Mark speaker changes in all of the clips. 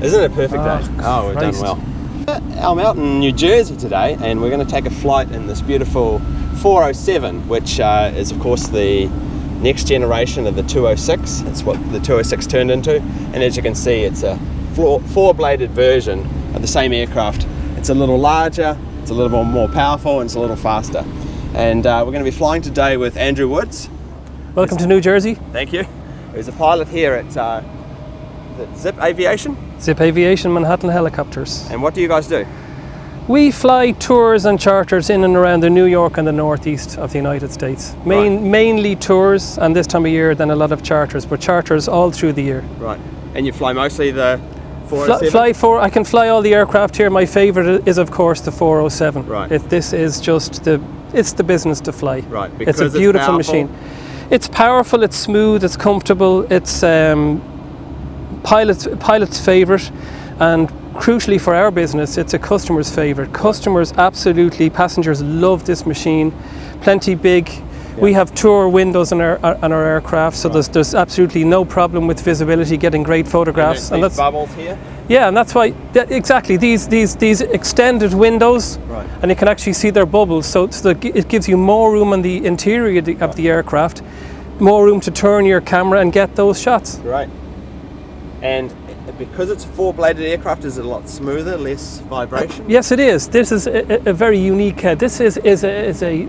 Speaker 1: Isn't it a perfect day? Oh, we've done well. I'm out in New Jersey today, and we're going to take a flight in this beautiful 407, which is of course the next generation of the 206. It's what the 206 turned into, and as you can see, it's a four-bladed version of the same aircraft. It's a little larger, it's a little more powerful, and it's a little faster. And we're going to be flying today with Andrew Woods.
Speaker 2: Welcome to New Jersey.
Speaker 1: Thank you. He's a pilot here at ZIP Aviation.
Speaker 2: ZIP Aviation, Manhattan Helicopters.
Speaker 1: And what do you guys do?
Speaker 2: We fly tours and charters in and around the New York and the northeast of the United States. Mainly tours, and this time of year then a lot of charters, but charters all through the year.
Speaker 1: Right. And you fly mostly the 407?
Speaker 2: I can fly all the aircraft here. My favourite is of course the 407.
Speaker 1: Right.
Speaker 2: This is just it's the business to fly.
Speaker 1: Right.
Speaker 2: Because it's a beautiful machine. It's powerful, it's smooth, it's comfortable, it's pilot's favourite, and crucially for our business, it's a customer's favourite. Customers absolutely, passengers love this machine. Plenty big. Yeah. We have tour windows on our aircraft, so there's absolutely no problem with visibility, getting great photographs.
Speaker 1: And that's bubbles here?
Speaker 2: Yeah, and that's why exactly these extended windows, right. And you can actually see their bubbles. So it gives you more room on the interior of the aircraft, more room to turn your camera and get those shots.
Speaker 1: Right. And because it's a four-bladed aircraft, is it a lot smoother, less vibration?
Speaker 2: Yes, it is. This is a very unique head. This is a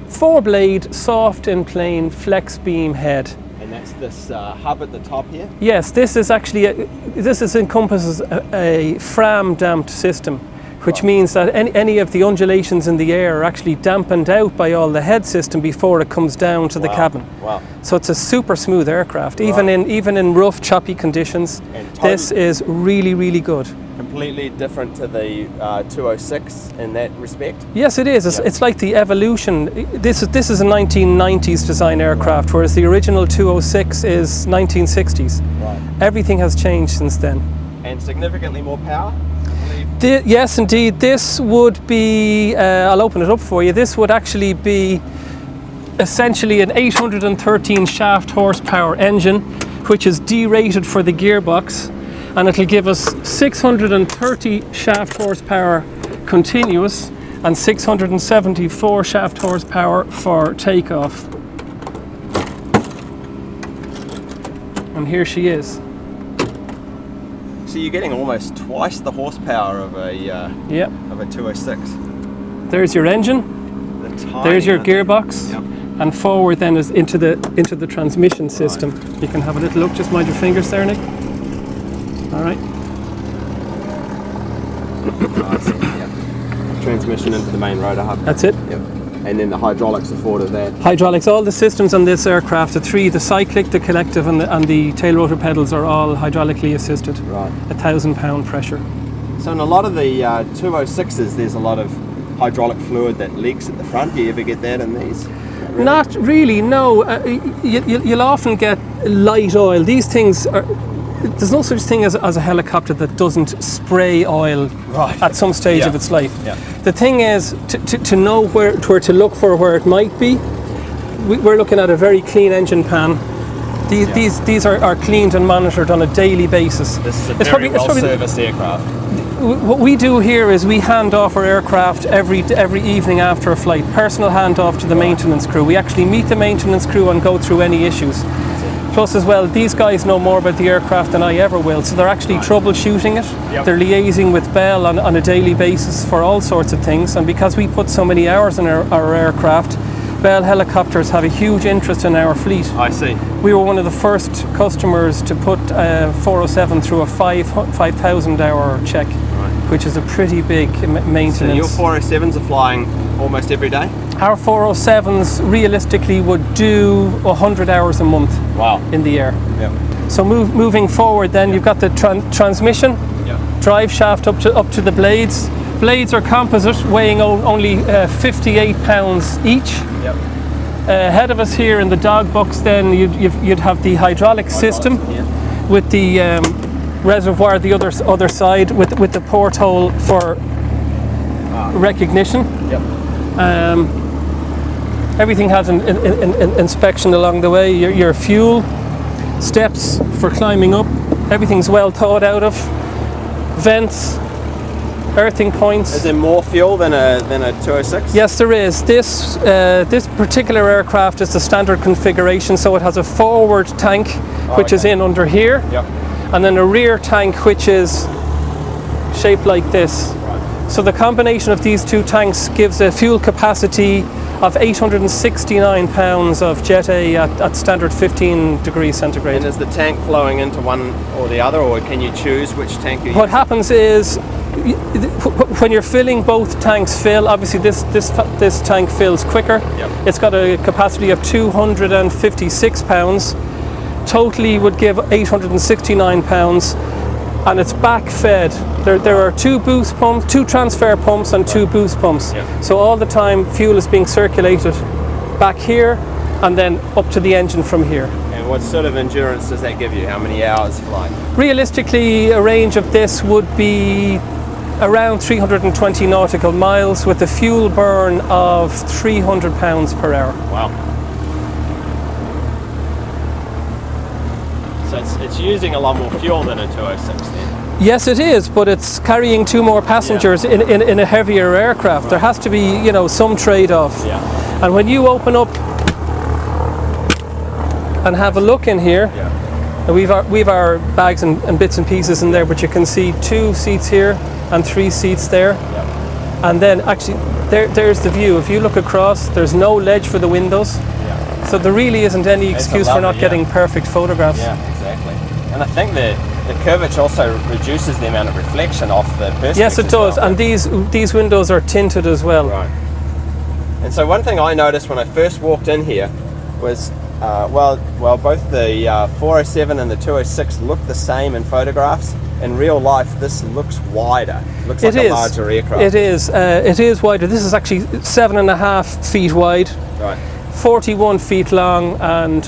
Speaker 2: four-blade, soft and plain flex beam head.
Speaker 1: And that's this hub at the top here? Yes,
Speaker 2: this is actually encompasses a Fram-damped system, which means that any of the undulations in the air are actually dampened out by all the head system before it comes down to the cabin.
Speaker 1: Wow.
Speaker 2: So it's a super smooth aircraft,
Speaker 1: right.
Speaker 2: even in rough, choppy conditions. This is really, really good.
Speaker 1: Completely different to the 206 in that respect?
Speaker 2: Yes, it is. It's like the evolution. This is a 1990s design aircraft, whereas the original 206 is 1960s.
Speaker 1: Right.
Speaker 2: Everything has changed since then.
Speaker 1: And significantly more power?
Speaker 2: Yes, indeed. This would be, I'll open it up for you, this would actually be essentially an 813 shaft horsepower engine, which is derated for the gearbox, and it'll give us 630 shaft horsepower continuous and 674 shaft horsepower for takeoff. And here she is.
Speaker 1: So you're getting almost twice the horsepower of a 206.
Speaker 2: There's your engine. There's your gearbox.
Speaker 1: Yep.
Speaker 2: And forward then is into the transmission system. Right. You can have a little look. Just mind your fingers there, Nick. All right.
Speaker 1: Transmission into the main rotor hub.
Speaker 2: That's it.
Speaker 1: Yep. And then the hydraulics afforded that.
Speaker 2: Hydraulics, all the systems on this aircraft, the cyclic, the collective, and the tail rotor pedals are all hydraulically assisted. Right. 1,000 pound pressure.
Speaker 1: So in a lot of the 206s, there's a lot of hydraulic fluid that leaks at the front. Do you ever get that in these? Really?
Speaker 2: Not really, no. You'll often get light oil. These things are. There's no such thing as a helicopter that doesn't spray oil at some stage of its life. Yeah. The thing is to know where to look for where it might be. We're looking at a very clean engine pan. These are cleaned and monitored on a daily basis.
Speaker 1: This is a very well-serviced aircraft.
Speaker 2: What we do here is we hand off our aircraft every evening after a flight, personal handoff to the maintenance crew. We actually meet the maintenance crew and go through any issues. Plus as well, these guys know more about the aircraft than I ever will, so they're actually troubleshooting it. Yep. They're liaising with Bell on a daily basis for all sorts of things, and because we put so many hours in our aircraft, Bell Helicopters have a huge interest in our fleet. I see. We were one of the first customers to put 407 through a 5,000 hour check, which is a pretty big maintenance.
Speaker 1: So your 407s are flying almost every day?
Speaker 2: Our 407s realistically would do 100 hours a month. Wow. In the air. Yep. So moving forward then, you've got the transmission, drive shaft up to the blades. Blades are composite, weighing only 58 pounds each. Yep. Ahead of us here in the dog box then you'd have the hydraulic system with the reservoir the other side with the porthole for recognition. Yep. Everything has an inspection along the way. Your fuel, steps for climbing up, everything's well thought out of. vents, earthing points.
Speaker 1: Is there more fuel than a 206?
Speaker 2: Yes, there is. This particular aircraft is the standard configuration, so it has a forward tank, which is in under here,
Speaker 1: Yep.
Speaker 2: and then a rear tank, which is shaped like this.
Speaker 1: Right.
Speaker 2: So the combination of these two tanks gives a fuel capacity of 869 pounds of Jet A at standard 15 degrees centigrade.
Speaker 1: And is the tank flowing into one or the other, or can you choose which tank you use?
Speaker 2: What happens is, when you're filling, both tanks fill. Obviously this tank fills quicker.
Speaker 1: Yep.
Speaker 2: It's got a capacity of 256 pounds. Totally would give 869 pounds, and it's back fed. There are two boost pumps, two transfer pumps and two boost pumps.
Speaker 1: Yep.
Speaker 2: So all the time fuel is being circulated back here and then up to the engine from here.
Speaker 1: And what sort of endurance does that give you? How many hours flying?
Speaker 2: Realistically, a range of this would be around 320 nautical miles with a fuel burn of 300 pounds per hour.
Speaker 1: Wow. So it's using a lot more fuel than a 206 then?
Speaker 2: Yes, it is, but it's carrying two more passengers in a heavier aircraft. There has to be, some trade-off.
Speaker 1: Yeah.
Speaker 2: And when you open up and have a look in here, and we've our bags and bits and pieces in there, but you can see 2 seats here and 3 seats there.
Speaker 1: Yeah.
Speaker 2: And then actually there's the view. If you look across, there's no ledge for the windows.
Speaker 1: Yeah.
Speaker 2: So there really isn't any excuse for not getting perfect photographs.
Speaker 1: Yeah, exactly. And I think the curvature also reduces the amount of reflection off the perspex.
Speaker 2: Yes, it does.
Speaker 1: well.
Speaker 2: And these windows are tinted as well.
Speaker 1: Right. And so one thing I noticed when I first walked in here was, both the 407 and the 206 look the same in photographs. In real life, this looks wider. Looks like a larger aircraft.
Speaker 2: It is. It is wider. This is actually 7.5 feet wide,
Speaker 1: Right.
Speaker 2: 41 feet long, and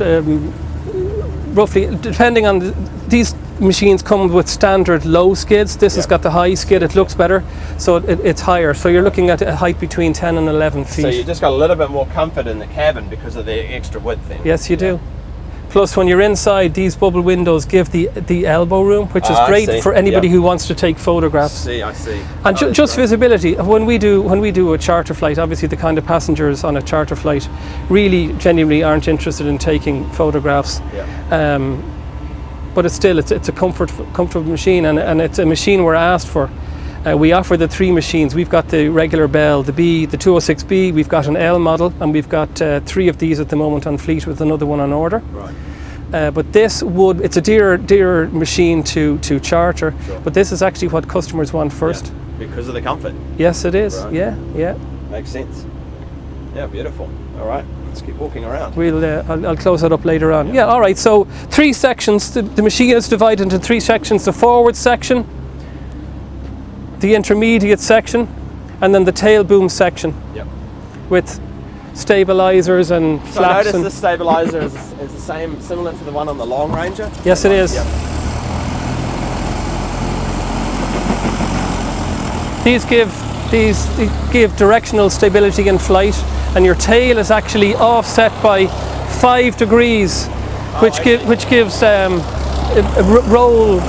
Speaker 2: roughly, depending on these machines come with standard low skids. This has got the high skid. It looks better, so it's higher. So you're looking at a height between 10 and 11 feet.
Speaker 1: So you just got a little bit more comfort in the cabin because of the extra width then.
Speaker 2: Yes, you do. Plus, when you're inside, these bubble windows give the elbow room, which is great for anybody who wants to take photographs.
Speaker 1: I see.
Speaker 2: And just visibility. When we do a charter flight, obviously the kind of passengers on a charter flight really genuinely aren't interested in taking photographs.
Speaker 1: Yeah.
Speaker 2: But it's a comfortable machine, and it's a machine we're asked for. We offer the 3 machines. We've got the regular Bell, the B, the 206B, we've got an L model, and we've got 3 of these at the moment on fleet with another one on order.
Speaker 1: Right.
Speaker 2: But it's a dearer machine to charter, but this is actually what customers want first.
Speaker 1: Yeah, because of the comfort.
Speaker 2: Yes, it is.
Speaker 1: Right.
Speaker 2: Yeah.
Speaker 1: Makes sense. Yeah, beautiful. All right, let's keep walking around.
Speaker 2: I'll close that up later on. Yeah, all right, so 3 sections. The machine is divided into 3 sections. The forward section, the intermediate section, and then the tail boom section.
Speaker 1: Yep.
Speaker 2: With stabilizers and flaps.
Speaker 1: So I noticed the stabilizer is the same, similar to the one on the Long Ranger?
Speaker 2: Yes, it is.
Speaker 1: Yep.
Speaker 2: These give directional stability in flight, and your tail is actually offset by 5 degrees, which gives roll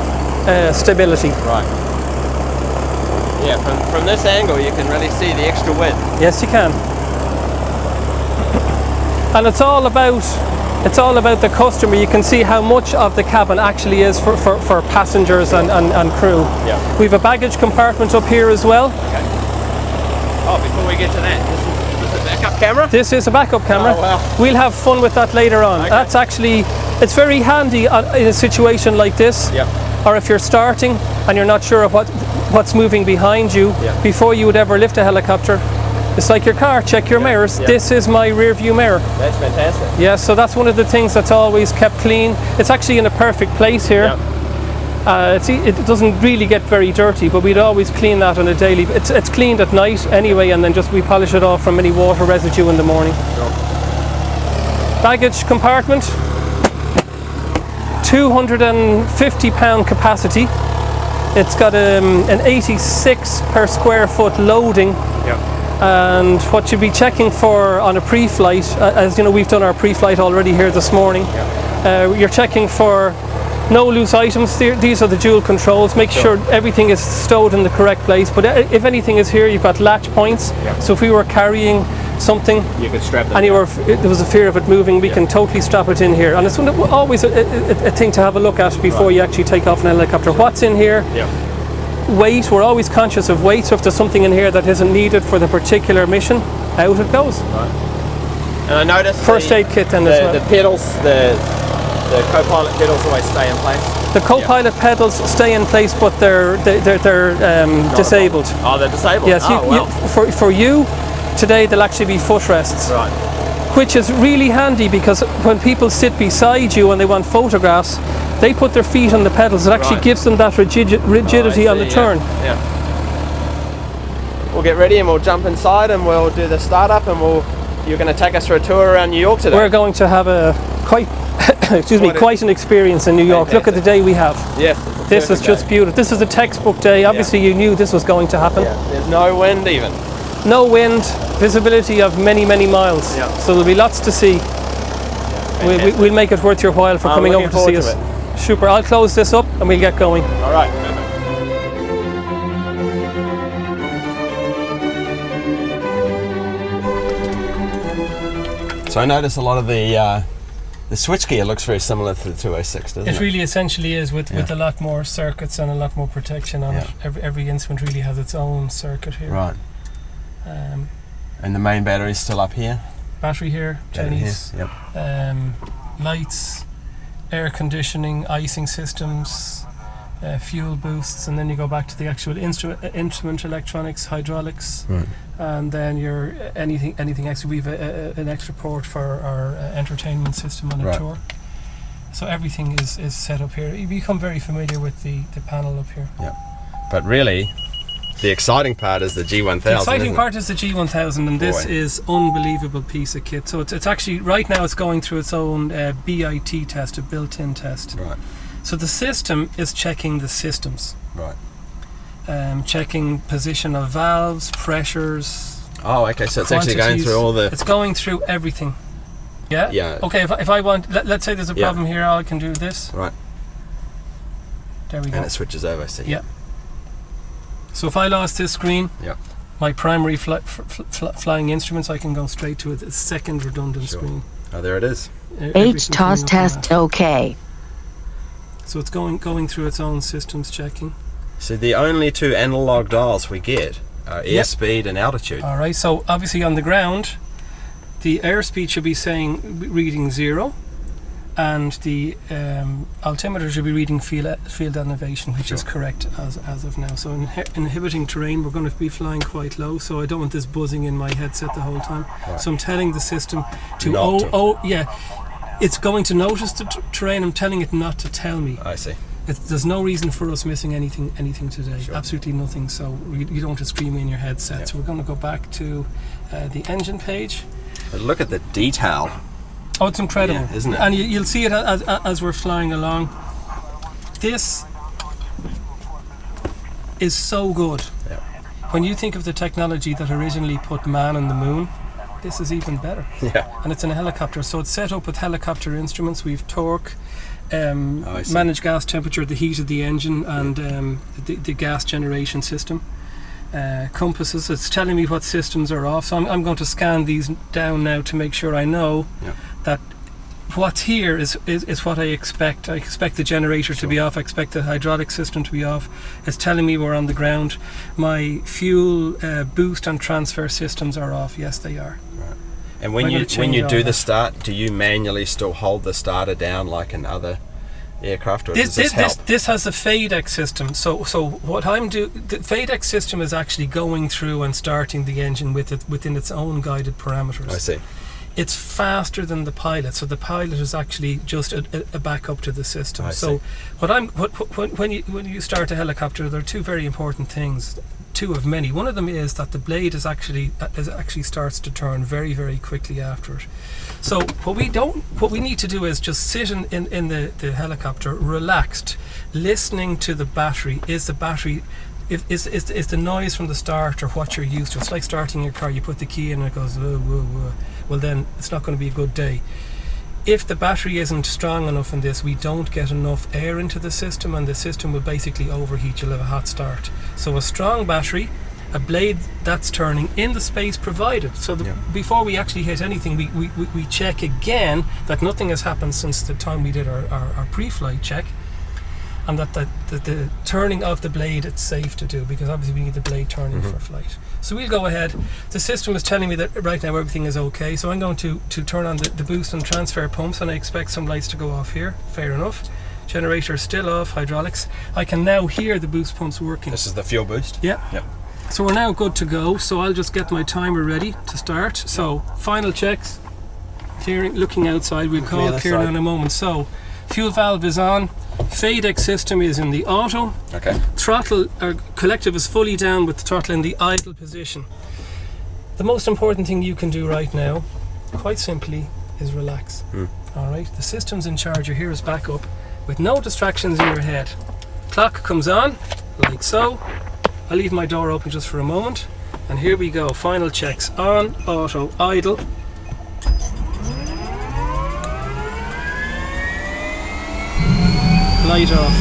Speaker 2: stability.
Speaker 1: Right. Yeah, from this angle you can really see the extra width.
Speaker 2: Yes, you can. And it's all about the customer. You can see how much of the cabin actually is for passengers and crew.
Speaker 1: Yeah.
Speaker 2: We have a baggage compartment up here as well.
Speaker 1: Okay. Oh, before we get to that, this is a backup camera?
Speaker 2: This is a backup camera.
Speaker 1: Oh, wow.
Speaker 2: We'll have fun with that later on.
Speaker 1: Okay.
Speaker 2: That's actually, it's very handy in a situation like this.
Speaker 1: Yep.
Speaker 2: Or if you're starting and you're not sure of what's moving behind you,
Speaker 1: Yeah.
Speaker 2: before you would ever lift a helicopter. It's like your car, check your mirrors.
Speaker 1: Yeah.
Speaker 2: This is my rear view mirror.
Speaker 1: That's fantastic.
Speaker 2: Yeah, so that's one of the things that's always kept clean. It's actually in a perfect place here.
Speaker 1: Yep.
Speaker 2: It doesn't really get very dirty, but we'd always clean that on a daily. It's cleaned at night anyway, and then we polish it off from any water residue in the morning.
Speaker 1: Sure.
Speaker 2: Baggage compartment, 250 pound capacity. It's got an 86 per square foot loading.
Speaker 1: Yep.
Speaker 2: And what you'd be checking for on a pre-flight, as you know, we've done our pre-flight already here this morning.
Speaker 1: Yep.
Speaker 2: You're checking for No loose items. These are the dual controls. Make sure everything is stowed in the correct place. But if anything is here, you've got latch points. So if we were carrying something,
Speaker 1: you could strap them
Speaker 2: and there was a fear of it moving, we can totally strap it in here. And it's always a thing to have a look at before you actually take off an helicopter. What's in here? Weight. We're always conscious of weight. So if there's something in here that isn't needed for the particular mission, out it goes.
Speaker 1: And I noticed
Speaker 2: first aid kit then as well.
Speaker 1: The pedals, the co-pilot pedals always stay in place.
Speaker 2: The co-pilot pedals stay in place, but they're disabled.
Speaker 1: Oh, they're disabled.
Speaker 2: Yes. For you today, they'll actually be footrests.
Speaker 1: Right.
Speaker 2: Which is really handy, because when people sit beside you and they want photographs, they put their feet on the pedals. It actually gives them that rigidity on the turn.
Speaker 1: Yeah. We'll get ready and we'll jump inside and we'll do the startup, and you're going to take us for a tour around New York today.
Speaker 2: We're going to have a quite an experience in New York.
Speaker 1: Fantastic.
Speaker 2: Look at the day we have.
Speaker 1: Yes.
Speaker 2: This is just beautiful. This is a textbook day. Obviously you knew this was going to happen.
Speaker 1: Yeah. There's no wind even.
Speaker 2: No wind, visibility of many, many miles.
Speaker 1: Yeah.
Speaker 2: So there'll be lots to see. We'll make it worth your while for coming over to see us. Super. I'll close this up and we'll get going.
Speaker 1: All right. So I notice a lot of the switchgear looks very similar to the 206, doesn't it?
Speaker 2: It really essentially is, with a lot more circuits and a lot more protection on it. Every instrument really has its own circuit here.
Speaker 1: Right. And the main battery's still up here?
Speaker 2: Battery here, Chinese. Lights, air conditioning, icing systems, fuel boosts, and then you go back to the actual instrument electronics, hydraulics, and then your anything extra. We've an extra port for our entertainment system on a tour. So everything is set up here. You become very familiar with the panel up here. Yeah,
Speaker 1: but really, the exciting part is the G1000.
Speaker 2: The exciting part is the G1000, and this is unbelievable piece of kit. So it's actually, right now it's going through its own BIT test, a built-in test.
Speaker 1: Right.
Speaker 2: So the system is checking the systems.
Speaker 1: Right.
Speaker 2: Checking position of valves, pressures.
Speaker 1: Oh, okay. So it's actually going through all the.
Speaker 2: It's going through everything. Yeah.
Speaker 1: Yeah.
Speaker 2: Okay. If I want, let's say there's a problem here, I can do this.
Speaker 1: Right.
Speaker 2: There we go.
Speaker 1: And it switches over. See.
Speaker 2: Yeah. So if I lost this screen, my primary flying instruments, I can go straight to a second redundant screen.
Speaker 1: Oh, there it is.
Speaker 3: HTOS test OK.
Speaker 2: So it's going through its own systems checking.
Speaker 1: So the only two analog dials we get are airspeed and altitude.
Speaker 2: All right. So obviously on the ground, the airspeed should be reading 0, and the altimeter should be reading field elevation, which is correct as of now. So in inhibiting terrain, we're going to be flying quite low, so I don't want this buzzing in my headset the whole time. Right. So I'm telling the system to it's going to notice the terrain. I'm telling it not to tell me.
Speaker 1: I see.
Speaker 2: There's no reason for us missing anything today. Sure. Absolutely nothing. So you don't have to scream in your headset. So we're going to go back to the engine page.
Speaker 1: But look at the detail.
Speaker 2: Oh, it's incredible,
Speaker 1: isn't it?
Speaker 2: And you'll see it as we're flying along. This is so good. Yeah. When you think of the technology that originally put man on the moon, this is even better. Yeah. And it's in a helicopter, so it's set up with helicopter instruments. We've torque, manage gas temperature, the heat of the engine, and the gas generation system. Compasses, it's telling me what systems are off, so I'm going to scan these down now to make sure I know that what's here is what I expect. I expect the generator to be off, I expect the hydraulic system to be off. It's telling me we're on the ground. My fuel boost and transfer systems are off. Yes, they are. Right.
Speaker 1: And when you do the start, do you manually still hold the starter down like in other aircraft, or does this help?
Speaker 2: This has a FADEX system. So what I'm doing, the FADEX system is actually going through and starting the engine within its own guided parameters.
Speaker 1: I see.
Speaker 2: It's faster than the pilot, so the pilot is actually just a backup to the system.
Speaker 1: I
Speaker 2: so
Speaker 1: see.
Speaker 2: when you start a helicopter, there are two very important things. Two of many. One of them is that the blade is actually starts to turn very, very quickly after it. So what we need to do is just sit in the helicopter, relaxed, listening to the battery. Is the battery is the noise from the start or what you're used to? It's like starting your car. You put the key in and it goes whoa, whoa, whoa. Well, then it's not going to be a good day. if the battery isn't strong enough in this, we don't get enough air into the system, and the system will basically overheat. You'll have a hot start. So a strong battery, a blade that's turning in the space provided. So before we actually hit anything, we check again that nothing has happened since the time we did our pre-flight check, and that the turning of the blade, it's safe to do, because obviously we need the blade turning for flight. So we'll go ahead. The system is telling me that right now everything is okay, so I'm going to turn on the boost and transfer pumps, and I expect some lights to go off here. Fair enough. Generator still off, hydraulics. I can now hear the boost pumps working.
Speaker 1: This is the fuel boost?
Speaker 2: Yeah. Yep. So we're now good to go, so I'll just get my timer ready to start. So final checks, clearing, looking outside, we'll call clearing in a moment. So fuel valve is on, FADEC system is in the auto, throttle or collective is fully down with the throttle in the idle position. The most important thing you can do right now, quite simply, is relax. Alright, the system's in charge, your here is back up with no distractions in your head. Clock comes on, like so. I'll leave my door open just for a moment, and here we go. Final checks on, auto, idle. Light off.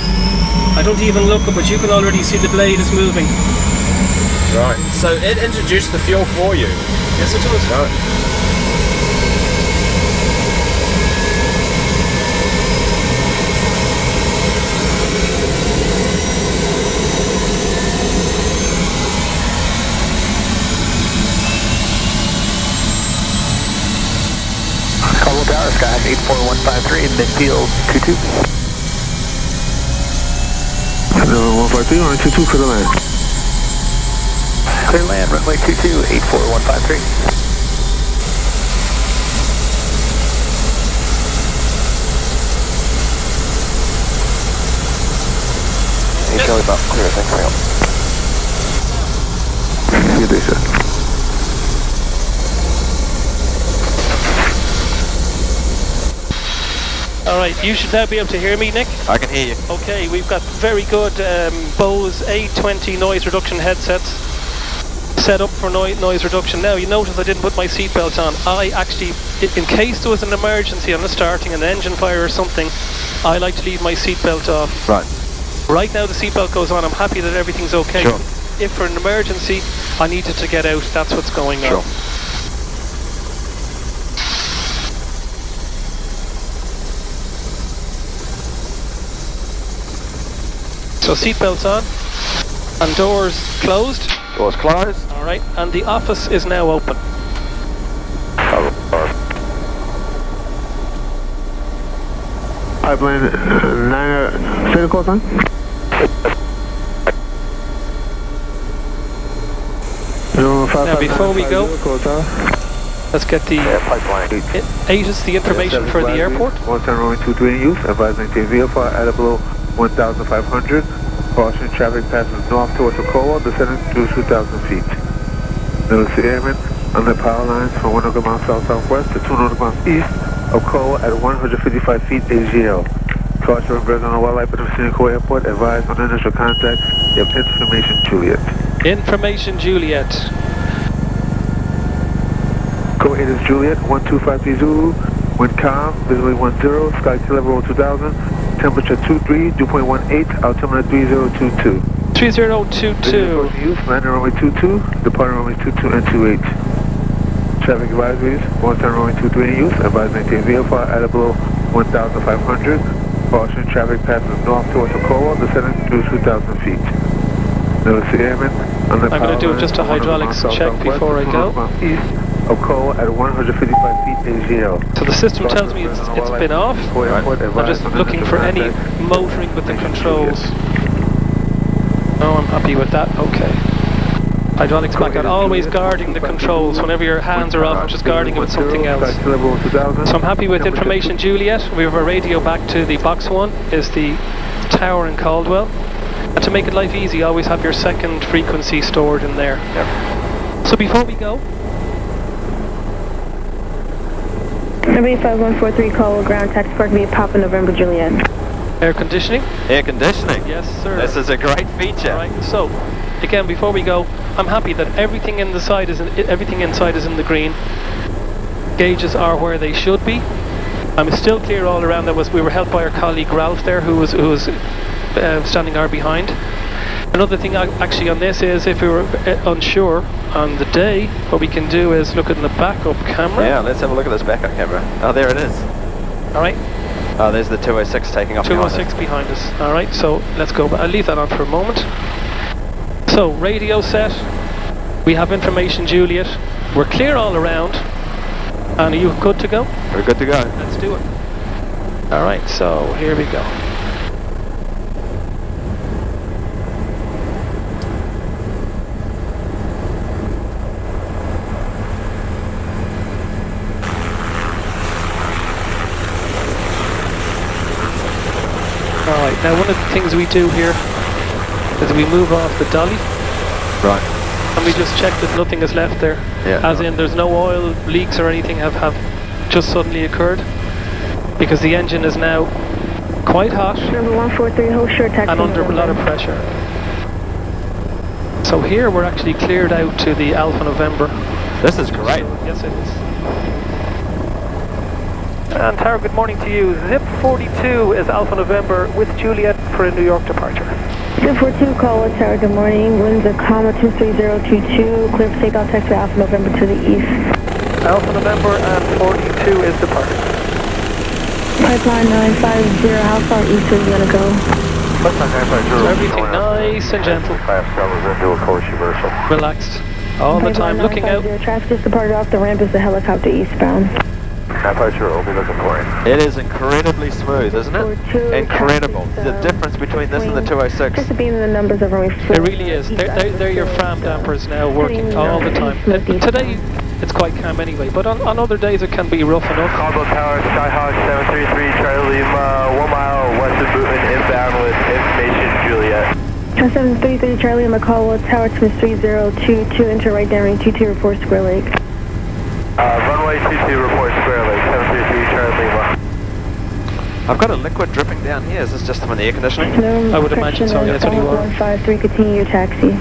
Speaker 2: I don't even look up, but you can already see the blade is moving.
Speaker 1: Right. So it introduced the fuel for you?
Speaker 2: Yes, it does.
Speaker 1: Right.
Speaker 4: Tower, Sky 84153, midfield 22.
Speaker 5: 153, on 22 for the land.
Speaker 4: Clear land, runway 22, 84153.
Speaker 5: Hey, Charlie Bob, clear, thanks for help. Good day, sir.
Speaker 2: Alright, you should now be able to hear me, Nick.
Speaker 1: I can hear you.
Speaker 2: Okay, we've got very good Bose A20 noise reduction headsets set up for noise reduction. Now, you notice I didn't put my seatbelt on. I actually, in case there was an emergency on the starting, an engine fire or something, I like to leave my seatbelt off.
Speaker 5: Right.
Speaker 2: Right now the seatbelt goes on. I'm happy that everything's okay.
Speaker 5: Sure.
Speaker 2: If for an emergency I needed to get out, that's what's going on.
Speaker 5: Sure.
Speaker 2: So seatbelts on, and doors closed.
Speaker 5: Doors closed.
Speaker 2: All right, and the office is now open.
Speaker 5: Pipeline 9, say the call sign.
Speaker 2: Now before we go, let's get the
Speaker 5: pipeline.
Speaker 2: 8 is the information for the airport.
Speaker 5: 110 runway 23 in use, advising to VFR at below 1,500. Caution, traffic passes north towards Ocoa, descending through 2,000 feet. Notice the airmen on the power lines from 1 nautical miles south-southwest to 2 nautical miles east of Ocoa at 155 feet AGL. Caution, reverse on the wildlife at the Ocoa Airport. Advise on initial contact. You have information Juliet.
Speaker 2: Information Juliet.
Speaker 5: Code 8 is Juliet, 12530 Zulu. Wind calm, visibility 10, sky to level 2000. Temperature 23, dew point 18, altimeter 3022.
Speaker 2: 3022.
Speaker 5: Use, landing runway 22, departing runway 22 and 28. Traffic advisories, 110 runway 23 in use, advise maintain VFR at below 1,500. Caution, traffic passes north towards Ocoa, descending through 2,000 feet. Notice the airmen on the
Speaker 2: I'm going to do just a hydraulics check before I go.
Speaker 5: East of Ocoa at 155 feet AGL.
Speaker 2: So the system tells me it's been off. I'm just looking for any motoring with the controls. No, I'm happy with that. Okay. Hydraulics back on. Always guarding the controls. Whenever your hands are off, I'm just guarding it with something else. So I'm happy with information Juliet. We have a radio back to the box 1, is the tower in Caldwell. And to make it life easy, always have your second frequency stored in there.
Speaker 5: Yep.
Speaker 2: So before we go,
Speaker 6: Number 5143, call ground, taxi park via Papa November Juliet.
Speaker 2: air conditioning.
Speaker 1: Air conditioning?
Speaker 2: Yes, sir.
Speaker 1: This is a great feature.
Speaker 2: All right, so again, before we go, I'm happy that everything inside is in the green. Gauges are where they should be. I'm still clear all around. We were helped by our colleague Ralph there, who was standing our behind. Another thing actually on this is if we were unsure on the day, what we can do is look at the backup camera.
Speaker 1: Yeah, let's have a look at this backup camera. Oh, there it is.
Speaker 2: All right.
Speaker 1: Oh, there's the 206 taking off
Speaker 2: 206 behind us. All right, so let's go. I'll leave that on for a moment. So, radio set. We have information, Juliet. We're clear all around. And are you good to go?
Speaker 1: We're good to go.
Speaker 2: Let's do it. All right, so here we go. Alright, now one of the things we do here is we move off the dolly.
Speaker 1: Right.
Speaker 2: And we just check that nothing is left there.
Speaker 1: Yeah.
Speaker 2: As in there's no oil leaks or anything have just suddenly occurred. Because the engine is now quite hot.
Speaker 6: Number 143, hold short taxi.
Speaker 2: And under a lot of pressure. So here we're actually cleared out to the Alpha November.
Speaker 1: This is great.
Speaker 2: Yes, it is. And Tara, good morning to you. ZIP 42 is Alpha November with Juliet for a New York departure.
Speaker 6: ZIP 42, call with Tara, good morning. Winds are comma 23022, clear for takeoff, taxi Alpha November to the east.
Speaker 2: Alpha November and 42 is departing.
Speaker 6: Pipeline 950, how far east are you going to go?
Speaker 4: Pipeline 950.
Speaker 2: So everything nice and gentle.
Speaker 4: 5 sellers into a course reversal.
Speaker 2: Relaxed. All the time, looking out.
Speaker 6: Traffic just departed off the ramp is the helicopter eastbound.
Speaker 4: 950, we'll be looking for you.
Speaker 1: It is incredibly smooth, isn't it? Incredible. The difference between this and the 206.
Speaker 6: Just being the numbers of only 4.
Speaker 2: It really is. They're your fram dampers now working all the time. Today it's quite calm anyway, but on other days it can be rough enough.
Speaker 4: Caldwell Tower, Skyhawk 733, Charlie Lima, 1 mile west of Bootman, inbound with information, Juliet.
Speaker 6: 733 Charlie Lima, Caldwell Tower, 3022, enter right down, 22, report Square Lake.
Speaker 4: Runway 22, report Square Lake, 733 Charlie Lima.
Speaker 1: I've got a liquid dripping down here. Is this just from the air conditioning?
Speaker 6: No,
Speaker 2: I would imagine so, yeah, that's what you want.
Speaker 6: 153, continue your taxi.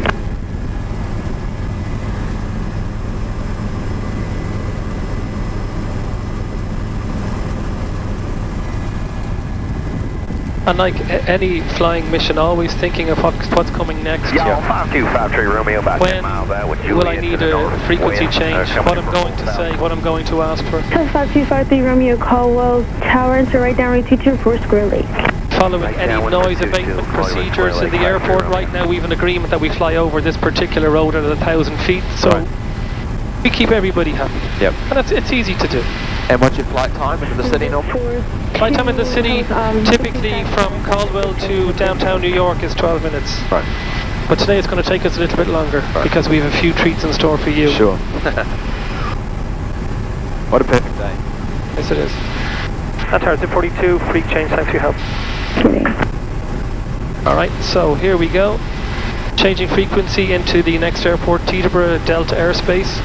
Speaker 2: And like any flying mission, always thinking of what's coming next.
Speaker 4: Yeah, 5253 Romeo, about 10 miles out with Juliet.
Speaker 2: Will I need a frequency change? What I'm going to say, what I'm going to ask for.
Speaker 6: 5253 Romeo, Caldwell Tower, enter right down, 22, report Square Lake.
Speaker 2: Following any noise abatement procedures in the airport, right now we have an agreement that we fly over this particular road at 1,000 feet, so we keep everybody happy.
Speaker 1: Yep.
Speaker 2: And it's easy to do.
Speaker 1: And what's your flight time into the city normally?
Speaker 2: Flight time in the city, typically from Caldwell to downtown New York is 12 minutes.
Speaker 1: Right.
Speaker 2: But today it's going to take us a little bit longer because we have a few treats in store for you.
Speaker 1: Sure. What a perfect day.
Speaker 2: Yes, it is. Antar ZIP 42, freak change, thanks for your help. Alright, so here we go. Changing frequency into the next airport, Teterboro Delta airspace.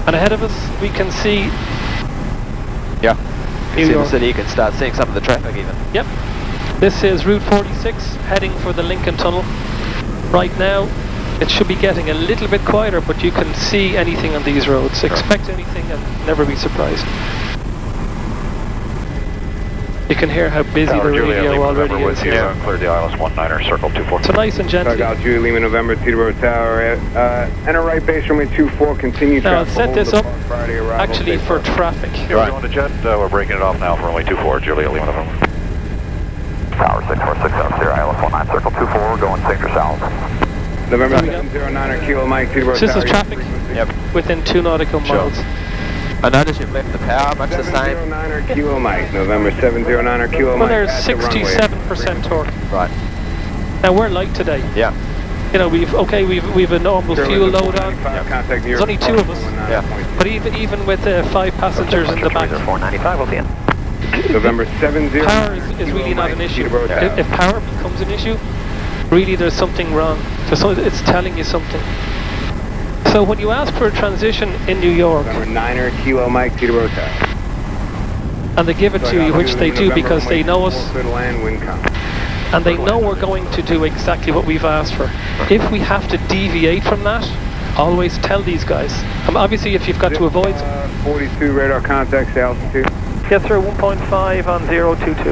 Speaker 2: And ahead of us we can see
Speaker 1: Yeah. You
Speaker 2: New
Speaker 1: can see
Speaker 2: York.
Speaker 1: the city, you can start seeing some of the traffic even.
Speaker 2: Yep. This is Route 46, heading for the Lincoln Tunnel. Right now, it should be getting a little bit quieter, but you can see anything on these roads. Expect anything and never be surprised. You can hear how busy the radio already is here.
Speaker 4: Clear the ILS 19er, circle 24.
Speaker 2: So nice and gentle.
Speaker 5: Out Julia Lima, November, Teterboro Tower. Enter right base runway 24, continue
Speaker 2: Now,
Speaker 5: traffic.
Speaker 2: set this up
Speaker 5: Friday arrival,
Speaker 2: actually
Speaker 5: take
Speaker 2: for
Speaker 5: off.
Speaker 2: traffic.
Speaker 4: We're going to jet, we're breaking it off now for runway 24, Julia Lima, November. Tower 646 0, ILS 19, circle 24, going sector south.
Speaker 5: November
Speaker 2: There we go.
Speaker 5: 709er, Kilo Mike, Teterboro
Speaker 2: This
Speaker 5: Tower.
Speaker 2: is traffic within 2 nautical miles.
Speaker 1: I noticed you've left the power much the same.
Speaker 5: 709er, Kilo Mike, November 709er, Kilo Mike.
Speaker 2: Well, there's
Speaker 5: at the runway.
Speaker 2: 67% torque.
Speaker 1: Right.
Speaker 2: Now we're light today.
Speaker 1: Yeah.
Speaker 2: You know, we've a normal fuel load on.
Speaker 5: Contact
Speaker 2: There's only 2 of us.
Speaker 1: Yeah.
Speaker 2: But even with 5 passengers in the back,
Speaker 4: 495, we'll be in.
Speaker 5: November 70.
Speaker 2: power is really not an issue. If power becomes an issue, really there's something wrong. So it's telling you something. So when you ask for a transition in New York,
Speaker 5: November 9er, Kilo Mike, Teterboro Tower.
Speaker 2: and they give it to you, which they do because they know us, and they know we're going to do exactly what we've asked for. If we have to deviate from that, always tell these guys. Obviously if you've got to avoid...
Speaker 5: 42 radar contacts, altitude.
Speaker 2: Yes sir, 1.5 on 022.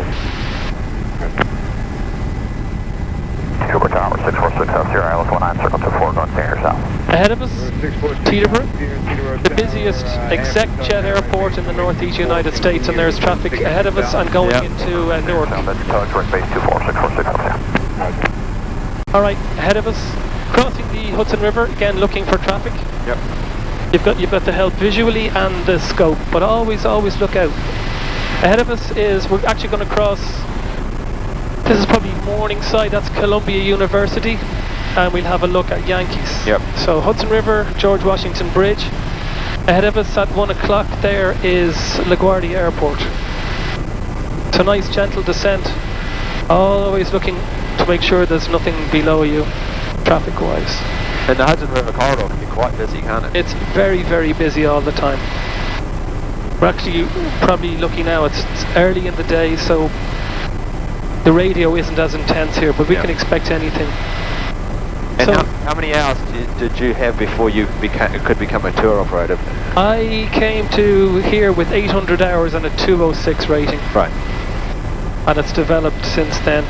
Speaker 4: Uber Tower 646 out Sierra Island 19 circle 24 going standard south.
Speaker 2: Ahead of us, Teterboro, the busiest exec-jet airport in the northeast United States, and there's traffic ahead of us and going into Newark.
Speaker 4: That's direct base 24646 out there.
Speaker 2: Alright, ahead of us, crossing the Hudson River, again looking for traffic.
Speaker 1: Yep.
Speaker 2: You've got the help visually and the scope, but always look out. Ahead of us is, we're actually going to cross, this is probably Morningside, that's Columbia University, and we'll have a look at Yankees.
Speaker 1: Yep.
Speaker 2: So Hudson River, George Washington Bridge. Ahead of us at 1 o'clock there is LaGuardia Airport. It's a nice gentle descent, always looking to make sure there's nothing below you, traffic-wise.
Speaker 1: And the Hudson River corridor can be quite busy, can't it?
Speaker 2: It's very, very busy all the time. We're actually probably lucky now, it's early in the day, so the radio isn't as intense here, but we can expect anything.
Speaker 1: And
Speaker 2: So,
Speaker 1: how many hours did you have before you could become a tour operator?
Speaker 2: I came to here with 800 hours and a 206 rating.
Speaker 1: Right.
Speaker 2: And it's developed since then.